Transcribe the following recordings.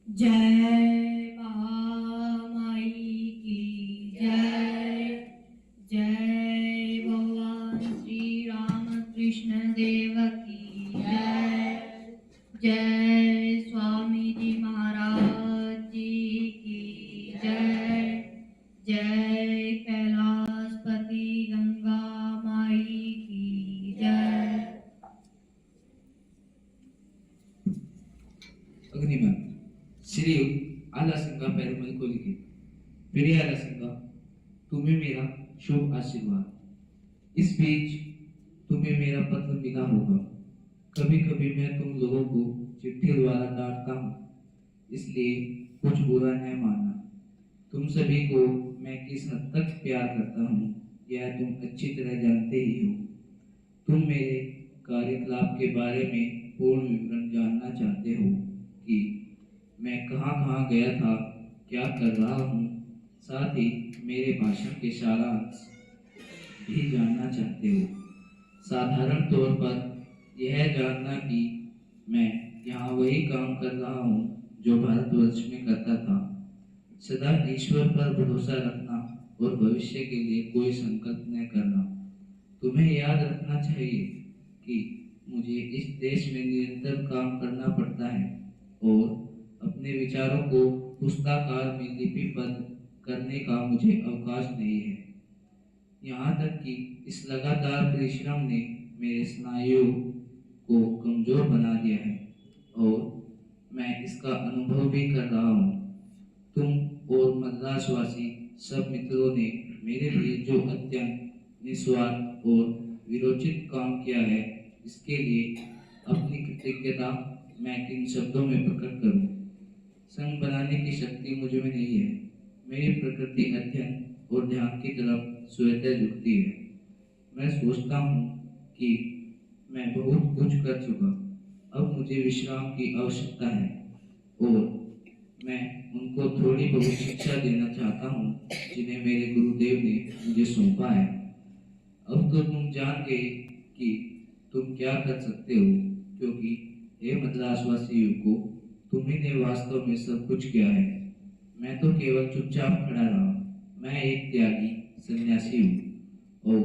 जय महामाई की जय। जय भगवान श्री रामकृष्ण देव की जय। जय स्वामी जी महाराज जी की जय। जय कैलाशपति गंगा माई की जय। अग्निमन श्री आला सिंगा पेरुमल को लिखित। प्रिय आला सिंगा, तुम्हें मेरा शुभ आशीर्वाद। इस बीच तुम्हें मेरा पत्र मिला होगा। कभी कभी मैं तुम लोगों को चिट्ठी द्वारा डांटता हूँ, इसलिए कुछ बुरा न मानना। तुम सभी को मैं किस हद तक प्यार करता हूँ यह तुम अच्छी तरह जानते ही हो। तुम मेरे कार्यकलाप के बारे में पूर्ण विवरण जानना चाहते हो कि मैं कहाँ कहाँ गया था, क्या कर रहा हूँ, साथ ही मेरे भाषण के सारांश भी जानना चाहते हो। साधारण तौर पर यह जानना कि मैं यहाँ वही काम कर रहा हूँ जो भारतवर्ष में करता था। सदा ईश्वर पर भरोसा रखना और भविष्य के लिए कोई संकल्प न करना। तुम्हें याद रखना चाहिए कि मुझे इस देश में निरंतर काम करना पड़ता है और अपने विचारों को पुस्तकाकार में लिपिबद्ध करने का मुझे अवकाश नहीं है। यहाँ तक कि इस लगातार परिश्रम ने मेरे स्नायुओं को कमजोर बना दिया है और मैं इसका अनुभव भी कर रहा हूँ। तुम और मद्रासवासी सब मित्रों ने मेरे लिए जो अत्यंत निस्वार्थ और विरोचित काम किया है, इसके लिए अपनी कृतज्ञता मैं किन शब्दों में प्रकट करूं। संग बनाने की शक्ति मुझ में नहीं है। मेरी प्रकृति अध्ययन और ध्यान की तरफ स्वतः झुकती है। मैं सोचता हूँ कि मैं बहुत कुछ कर चुका, अब मुझे विश्राम की आवश्यकता है और मैं उनको थोड़ी बहुत शिक्षा देना चाहता हूँ जिन्हें मेरे गुरुदेव ने मुझे सौंपा है। अब तो तुम जान गए कि तुम क्या कर सकते हो, क्योंकि हे मद्रासवासियों को, तुम्ही ने वास्तव में सब कुछ किया है। मैं तो केवल चुपचाप खड़ा रहा। मैं एक त्यागी सन्यासी हूँ और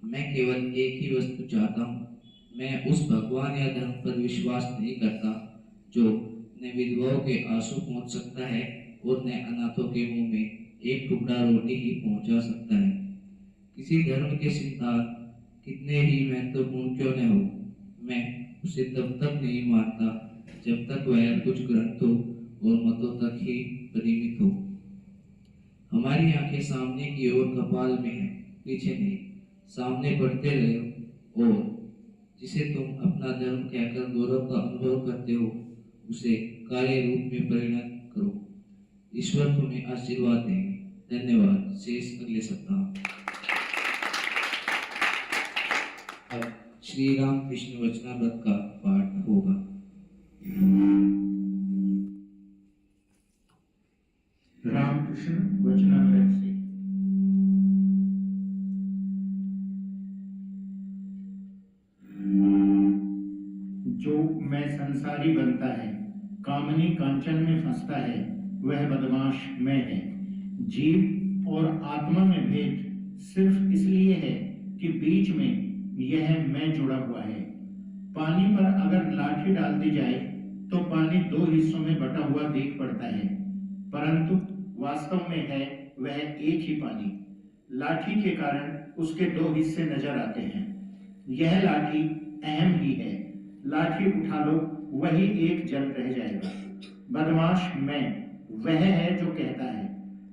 मैं केवल एक ही वस्तु चाहता हूँ। मैं उस भगवान या धर्म पर विश्वास नहीं करता जो न विधवाओं के आंसू पहुँच सकता है और न अनाथों के मुंह में एक टुकड़ा रोटी ही पहुँचा सकता है। किसी धर्म के सिद्धांत कितने ही महत्वपूर्ण क्यों न हो, मैं उसे तब तक नहीं मानता जब तक वह कुछ ग्रंथों और मतों तक ही परिमित हो। हमारी आंखें सामने की ओर कपाल में है, पीछे नहीं। सामने बढ़ते रहो और जिसे तुम अपना धर्म कहकर गौरव का अनुभव करते हो उसे कार्य रूप में परिणत करो। ईश्वर तुम्हें आशीर्वाद देंगे। धन्यवाद। शेष अगले सप्ताह। अब श्री राम कृष्ण वचनामृत का पाठ होगा। रामकृष्ण वचनामृत से। जो मैं संसारी बनता है, कामनी कांचन में फंसता है, वह बदमाश मैं है। जीव और आत्मा में भेद सिर्फ इसलिए है कि बीच में यह मैं जुड़ा हुआ है। पानी पर अगर लाठी डाल दी जाए तो पानी दो हिस्सों में बटा हुआ दिख पड़ता है, परंतु वास्तव में है वह एक ही पानी। लाठी के कारण उसके दो हिस्से नजर आते हैं। यह लाठी अहम ही है। लाठी उठा लो, वही एक जल रह जाएगा। बदमाश मैं वह है जो कहता है,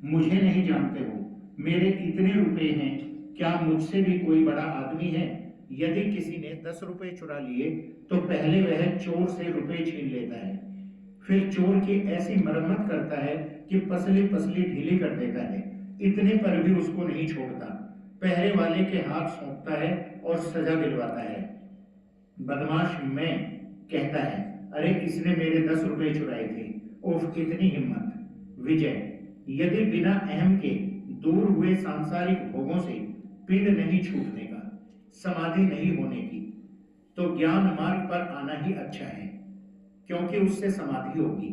मुझे नहीं जानते हो, मेरे इतने रुपए हैं, क्या मुझसे भी कोई बड़ा आदमी है? यदि किसी ने 10 रुपए चुरा लिए तो पहले वह चोर से रुपए छीन लेता है, फिर चोर की ऐसी मरम्मत करता है कि पसली पसली ढीली कर देता है। इतने पर भी उसको नहीं छोड़ता, पहरे वाले के हाथ सौंपता है और सजा दिलवाता है। बदमाश मैं कहता है, अरे इसने मेरे 10 रुपए चुराए थे, उफ इतनी हिम्मत। विजय, यदि बिना अहम के दूर हुए सांसारिक भोगों से पिंड नहीं छूटने का, समाधि नहीं होने की, तो ज्ञान मार्ग पर आना ही अच्छा है, क्योंकि उससे समाधि होगी।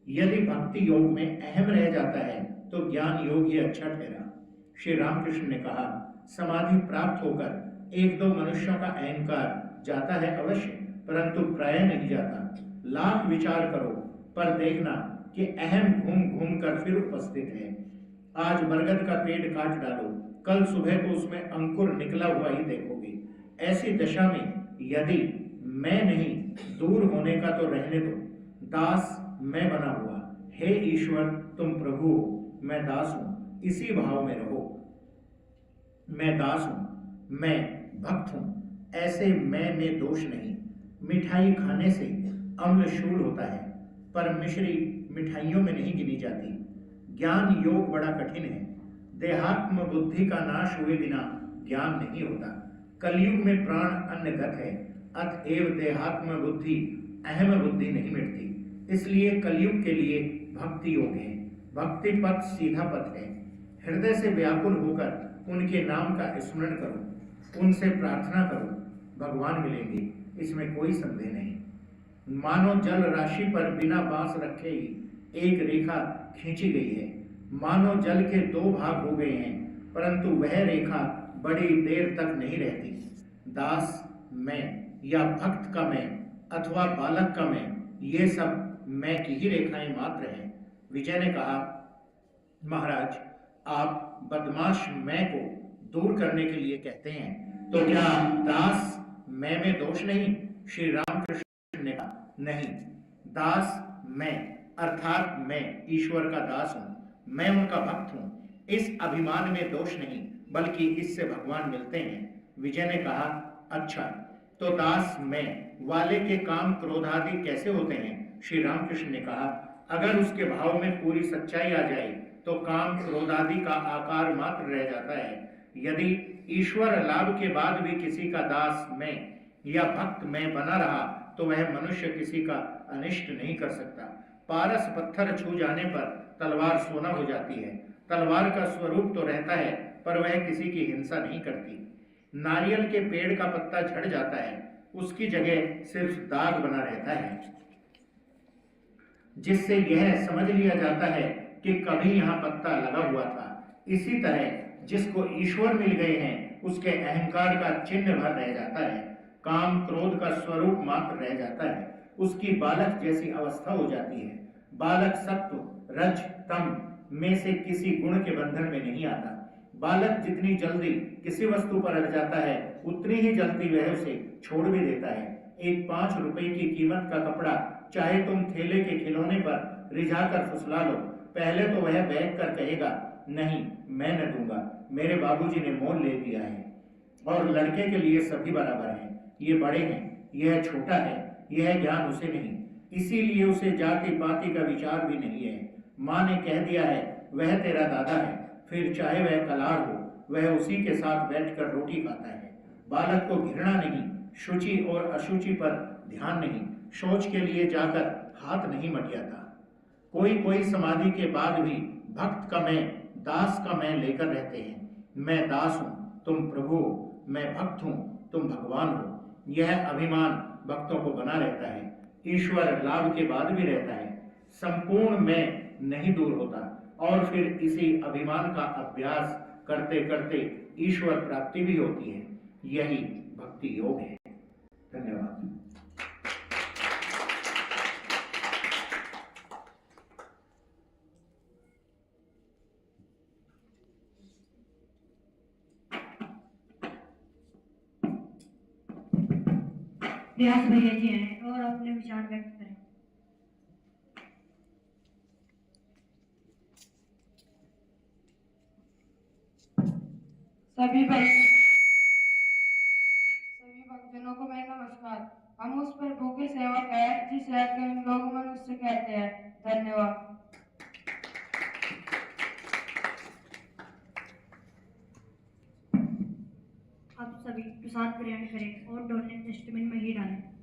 यदि भक्ति योग में अहम रह जाता है तो ज्ञान योग ही अच्छा ठहरा। श्री रामकृष्ण ने कहा, समाधि प्राप्त होकर एक दो मनुष्यों का अहंकार जाता है अवश्य, परंतु प्राय नहीं जाता। लाख विचार करो पर देखना कि अहम घूम घूम कर फिर उपस्थित है। आज बरगद का पेड़ काट डालो, कल सुबह को उसमें अंकुर निकला हुआ ही देखोगे। ऐसी दशा में यदि मैं नहीं, दूर होने का तो रहने दो। दास मैं बना हुआ, हे ईश्वर तुम प्रभु हो, मैं दास हूं, इसी भाव में रहो। मैं दास हूं, मैं भक्त हूं, ऐसे मैं में दोष नहीं। मिठाई खाने से अम्ल शूल होता है, पर मिश्री मिठाइयों में नहीं गिनी जाती। ज्ञान योग बड़ा कठिन है, देहात्म बुद्धि का नाश हुए बिना ज्ञान नहीं होता। कलयुग में प्राण अन्नगत है, अतएव देहात्म बुद्धि अहम बुद्धि नहीं मिटती। इसलिए कलयुग के लिए भक्ति योग है। भक्ति पथ सीधा पथ है। हृदय से व्याकुल होकर उनके नाम का स्मरण करो, उनसे प्रार्थना करो, भगवान मिलेंगे, इसमें कोई संदेह नहीं। मानो जल राशि पर बिना बांस रखे ही एक रेखा खींची गई है। मानो जल के दो भाग हो गए हैं, परंतु वह रेखा बड़ी देर तक नहीं रहती। दास मैं या भक्त का मैं अथवा बालक का मैं, ये सब मैं की ही रेखाएं मात्र हैं। विजय ने कहा, महाराज आप बदमाश मैं को दूर करने के लिए कहते हैं, तो क्या दास मैं में दोष नहीं? श्री रामकृष्ण ने कहा, नहीं, दास मैं अर्थात मैं ईश्वर का दास हूं, मैं उनका भक्त हूं, इस अभिमान में दोष नहीं, बल्कि इससे भगवान मिलते हैं। विजय ने कहा, अच्छा तो दास मैं वाले के काम क्रोधादि कैसे होते हैं? श्री रामकृष्ण ने कहा, अगर उसके भाव में पूरी सच्चाई आ जाए तो काम क्रोधादि का आकार मात्र रह जाता है। यदि ईश्वर लाभ के बाद भी किसी का दास मैं या भक्त मैं बना रहा तो वह मनुष्य किसी का अनिष्ट नहीं कर सकता। पारस पत्थर छू जाने पर तलवार सोना हो जाती है। तलवार का स्वरूप तो रहता है, पर वह किसी की हिंसा नहीं करती। नारियल के पेड़ का पत्ता झड़ जाता है, उसकी जगह सिर्फ दाग बना रहता है, जिससे यह समझ लिया जाता है कि कभी यहाँ पत्ता लगा हुआ था। इसी तरह जिसको ईश्वर मिल गए हैं, उसके अहंकार का चिन्ह भर रह जाता है, काम क्रोध का स्वरूप मात्र रह जाता है, उसकी बालक जैसी अवस्था हो जाती है। बालक सत्व, रज, तम में से किसी गुण के बंधन में नहीं आता। बालक जितनी जल्दी किसी वस्तु पर अड़ जाता है, उतनी ही जल्दी वह उसे छोड़ भी देता है। एक 5 रुपए की कीमत का कपड़ा चाहे तुम थैले के खिलौने पर रिझाकर फुसला लो, पहले तो वह बैठ कर कहेगा, नहीं मैं न दूंगा, मेरे बाबूजी ने मोल ले दिया है। और लड़के के लिए सभी बराबर हैं, ये बड़े हैं, यह छोटा है, यह ज्ञान उसे नहीं, इसीलिए उसे जाति पाति का विचार भी नहीं है। माँ ने कह दिया है वह तेरा दादा है, फिर चाहे वह कलाड़ हो, वह उसी के साथ बैठकर रोटी खाता है। बालक को घृणा नहीं, शुचि और अशुचि पर ध्यान नहीं, शौच के लिए जाकर हाथ नहीं मटियाता। कोई समाधि के बाद भी भक्त का मैं, दास का मैं लेकर रहते हैं। मैं दास हूं, तुम प्रभु हो, मैं भक्त हूं, तुम भगवान हो। यह अभिमान भक्तों को बना रहता है, ईश्वर लाभ के बाद भी रहता है, संपूर्ण मैं नहीं दूर होता, और फिर इसी अभिमान का अभ्यास करते करते ईश्वर प्राप्ति भी होती है। यही भक्ति योग है। धन्यवाद। व्यास भैया जी हैं और अपने विचार व्यक्त करें। सभी भक्तजनों को मेरा नमस्कार। हम उस प्रभु के सेवक हैं जिसे लोग मनुष्य कहते हैं। धन्यवाद। आप सभी प्रसाद ग्रहण करें और डोनेट डस्टबिन में ही डालें।